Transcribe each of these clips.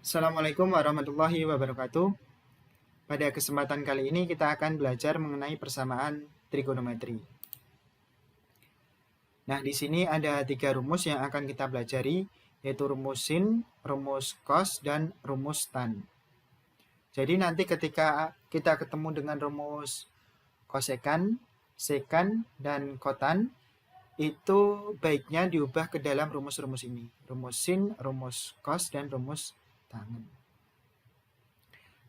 Assalamualaikum warahmatullahi wabarakatuh. Pada kesempatan kali ini kita akan belajar mengenai persamaan trigonometri. Nah, di sini ada 3 rumus yang akan kita pelajari, yaitu rumus sin, rumus cos, dan rumus tan. Jadi nanti ketika kita ketemu dengan rumus kosekan, sekan, dan kotan, itu baiknya diubah ke dalam rumus-rumus ini. Rumus sin, rumus cos, dan rumus tan.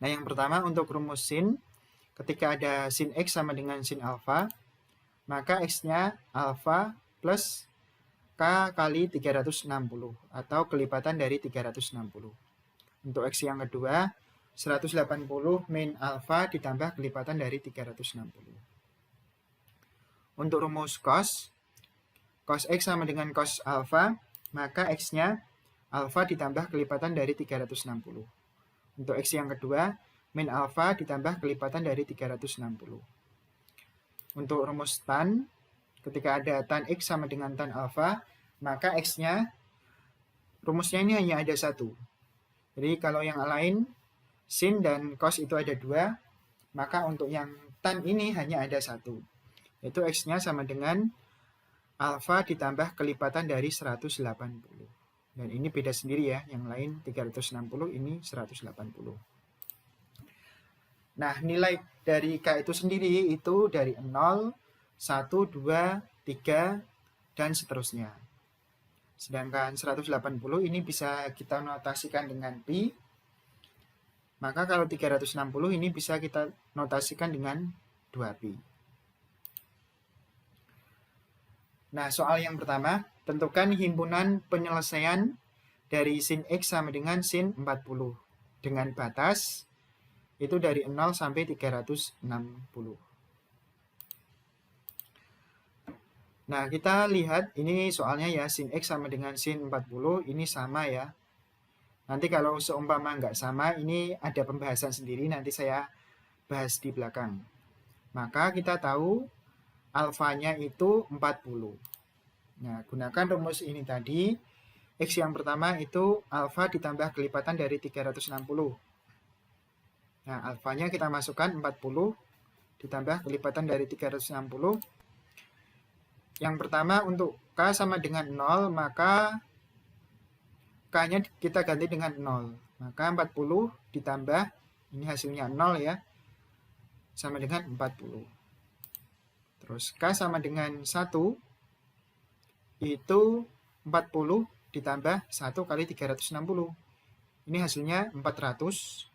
Nah, yang pertama untuk rumus sin, ketika ada sin X sama dengan sin alfa, maka X-nya alfa plus K kali 360 atau kelipatan dari 360. Untuk X yang kedua, 180 min alfa ditambah kelipatan dari 360. Untuk rumus cos, cos X sama dengan cos alfa, maka X-nya alfa ditambah kelipatan dari 360. Untuk X yang kedua, min alfa ditambah kelipatan dari 360. Untuk rumus tan, ketika ada tan X sama dengan tan alfa, maka X-nya, rumusnya ini hanya ada satu. Jadi kalau yang lain, sin dan cos itu ada dua, maka untuk yang tan ini hanya ada satu. Yaitu X-nya sama dengan alfa ditambah kelipatan dari 180. Dan ini beda sendiri ya, yang lain 360, ini 180. Nah, nilai dari K itu sendiri itu dari 0, 1, 2, 3, dan seterusnya. Sedangkan 180 ini bisa kita notasikan dengan pi. Maka kalau 360 ini bisa kita notasikan dengan 2pi. Nah, soal yang pertama, tentukan himpunan penyelesaian dari sin X sama dengan sin 40 dengan batas itu dari 0 sampai 360. Nah, kita lihat ini soalnya ya, sin X sama dengan sin 40 ini sama ya. Nanti kalau seumpama nggak sama, ini ada pembahasan sendiri, nanti saya bahas di belakang. Maka kita tahu alfanya itu 40. Nah, gunakan rumus ini tadi. X yang pertama itu alfa ditambah kelipatan dari 360. Nah, alfanya kita masukkan 40 ditambah kelipatan dari 360. Yang pertama untuk K sama dengan 0, maka K-nya kita ganti dengan 0. Maka 40 ditambah, ini hasilnya 0 ya, sama dengan 40. Terus K sama dengan 1, itu 40 ditambah 1 kali 360. Ini hasilnya 400,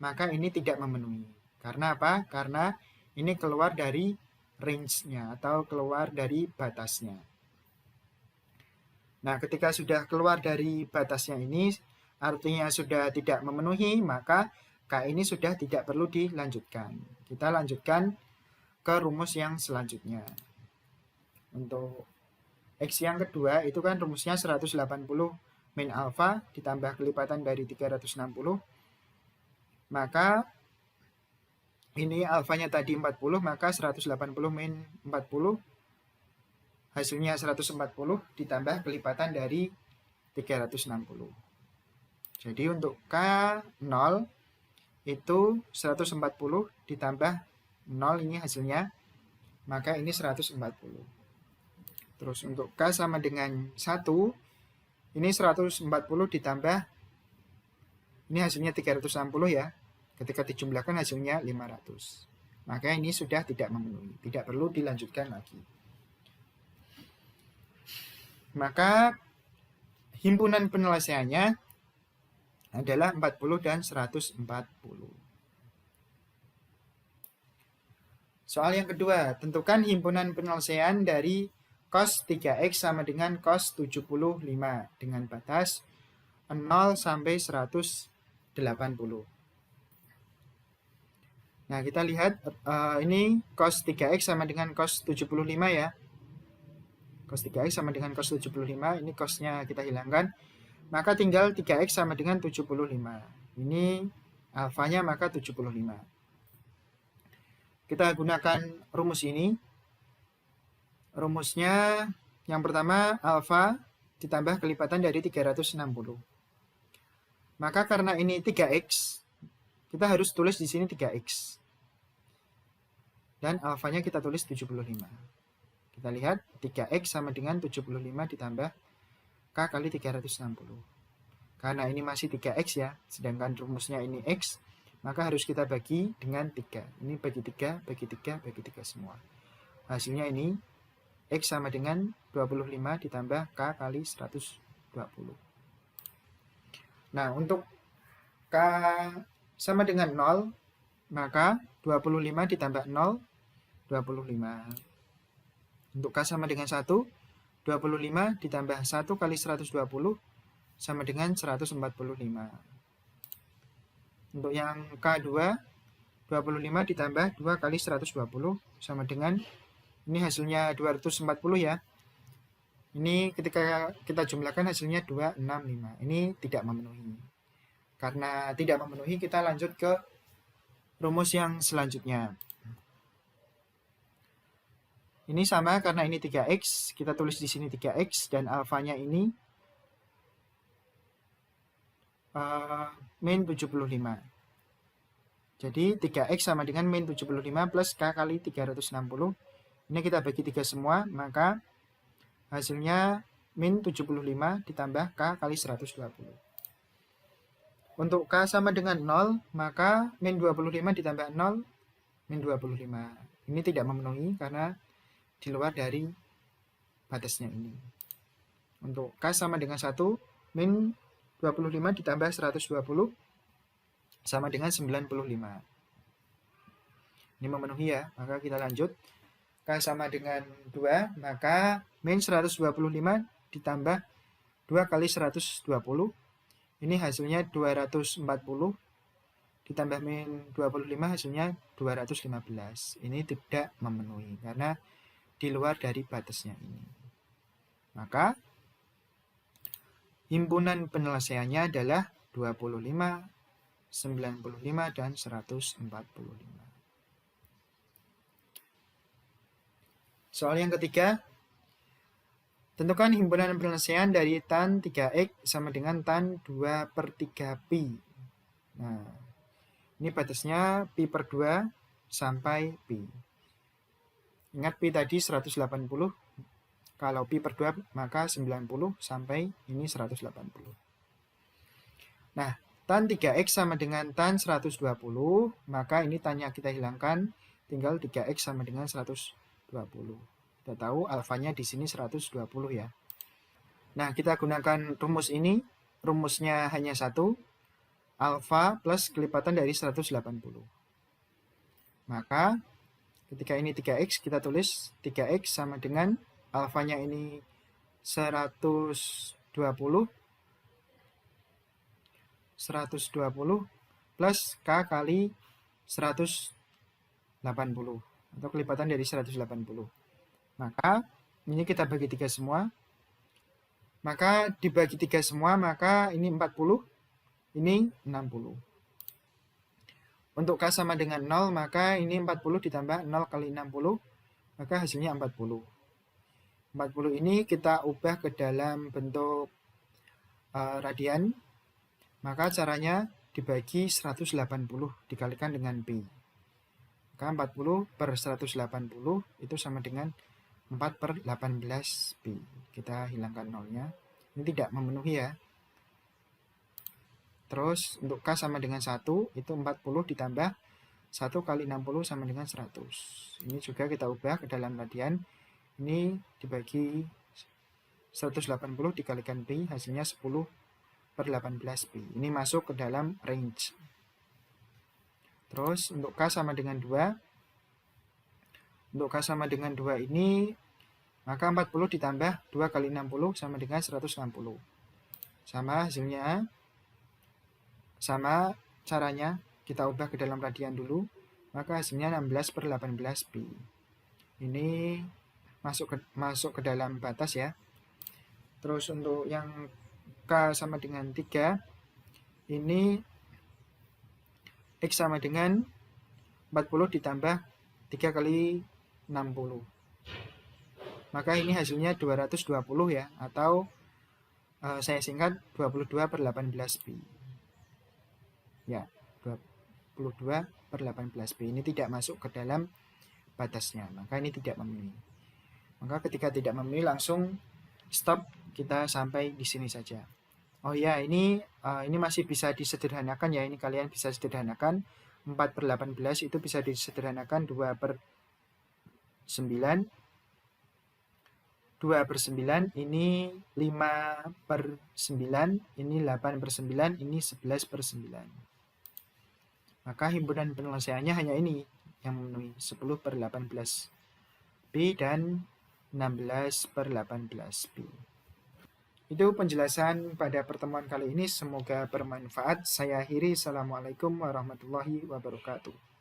maka ini tidak memenuhi. Karena apa? Karena ini keluar dari range-nya atau keluar dari batasnya. Nah, ketika sudah keluar dari batasnya ini, artinya sudah tidak memenuhi, maka K ini sudah tidak perlu dilanjutkan. Kita lanjutkan ke rumus yang selanjutnya. Untuk X yang kedua, itu kan rumusnya 180 min alfa ditambah kelipatan dari 360. Maka ini alfanya tadi 40, maka 180 min 40 hasilnya 140 ditambah kelipatan dari 360. Jadi untuk K0 itu 140 ditambah 0 ini hasilnya, maka ini 140. Terus untuk K sama dengan 1, ini 140 ditambah, ini hasilnya 360 ya. Ketika dijumlahkan hasilnya 500. Maka ini sudah tidak memenuhi, tidak perlu dilanjutkan lagi. Maka himpunan penyelesaiannya adalah 40 dan 140. Soal yang kedua, tentukan himpunan penyelesaian dari cos 3x sama dengan cos 75 dengan batas 0 sampai 180. Nah, kita lihat ini cos 3x sama dengan cos 75 ya. Cos 3x sama dengan cos 75, ini cosnya kita hilangkan. Maka tinggal 3x sama dengan 75. Ini alfanya maka 75. Kita gunakan rumus ini. Rumusnya yang pertama alfa ditambah kelipatan dari 360. Maka karena ini 3x, kita harus tulis di sini 3x. Dan alfanya kita tulis 75. Kita lihat 3x sama dengan 75 ditambah K kali 360. Karena ini masih 3x ya, sedangkan rumusnya ini x, maka harus kita bagi dengan 3. Ini bagi 3, bagi 3, bagi 3 semua. Hasilnya ini x sama dengan 25 ditambah K kali 120. Nah, untuk K sama dengan 0, maka 25 ditambah 0, 25. Untuk K sama dengan 1, 25 ditambah 1 kali 120 sama dengan 145. Untuk yang K2, 25 ditambah 2 kali 120 sama dengan, ini hasilnya 240 ya. Ini ketika kita jumlahkan hasilnya 265. Ini tidak memenuhi. Karena tidak memenuhi, kita lanjut ke rumus yang selanjutnya. Ini sama karena ini 3x, kita tulis di sini 3x dan alfanya ini min 75. Jadi 3x sama dengan min 75 plus K kali 360. Ini kita bagi 3 semua, maka hasilnya min 75 ditambah K kali 120. Untuk K sama dengan 0, maka min 25 ditambah 0, min 25. Ini tidak memenuhi karena di luar dari batasnya ini. Untuk K sama dengan 1, min 25 ditambah 120 sama dengan 95. Ini memenuhi ya, maka kita lanjut. K sama dengan 2, maka min 125 ditambah 2 kali 120. Ini hasilnya 240 ditambah min 25 hasilnya 215. Ini tidak memenuhi karena di luar dari batasnya ini. Maka himpunan penyelesaiannya adalah 25, 95, dan 145. Soal yang ketiga, tentukan himpunan penyelesaian dari tan 3x sama dengan tan 2 per 3 pi. Nah, ini batasnya pi per 2 sampai pi. Ingat pi tadi 180, kalau pi per 2 maka 90 sampai ini 180. Nah, tan 3x sama dengan tan 120, maka ini tannya kita hilangkan, tinggal 3x sama dengan 120. Kita tahu alfanya di sini 120 ya. Nah, kita gunakan rumus ini, rumusnya hanya satu, alfa plus kelipatan dari 180. Maka ketika ini 3x, kita tulis 3x sama dengan alfanya ini 120 plus K kali 180 atau kelipatan dari 180. Maka ini kita bagi 3 semua. Maka dibagi 3 semua, maka ini 40, ini 60. Untuk K sama dengan 0, maka ini 40 ditambah 0 kali 60, maka hasilnya 40. 40 ini kita ubah ke dalam bentuk radian, maka caranya dibagi 180 dikalikan dengan pi. Maka 40 per 180 itu sama dengan 4 per 18 pi. Kita hilangkan nolnya. Ini tidak memenuhi ya. Terus untuk K sama dengan 1, itu 40 ditambah 1 kali 60 sama dengan 100. Ini juga kita ubah ke dalam radian. Ini dibagi 180 dikalikan pi, hasilnya 10 per 18 pi. Ini masuk ke dalam range. Terus untuk K sama dengan 2. Untuk K sama dengan 2 ini, maka 40 ditambah 2 kali 60 sama dengan 160. Sama hasilnya, sama caranya, kita ubah ke dalam radian dulu, maka hasilnya 16 per 18 pi. Ini masuk ke dalam batas ya. Terus untuk yang K sama dengan 3, ini X sama dengan 40 ditambah 3 kali 60. Maka ini hasilnya 220 ya, atau saya singkat 22 per 18 pi. Ya, 22/18B ini tidak masuk ke dalam batasnya, maka ini tidak memenuhi. Maka ketika tidak memenuhi langsung stop, kita sampai di sini saja. Oh ya, ini masih bisa disederhanakan ya, ini kalian bisa sederhanakan. 4/18 itu bisa disederhanakan 2/9. 2/9 ini 5/9, ini 8/9, ini 11/9. Maka himpunan penyelesaiannya hanya ini yang memenuhi 10/18B dan 16/18B. Itu penjelasan pada pertemuan kali ini, semoga bermanfaat. Saya akhiri. Assalamualaikum warahmatullahi wabarakatuh.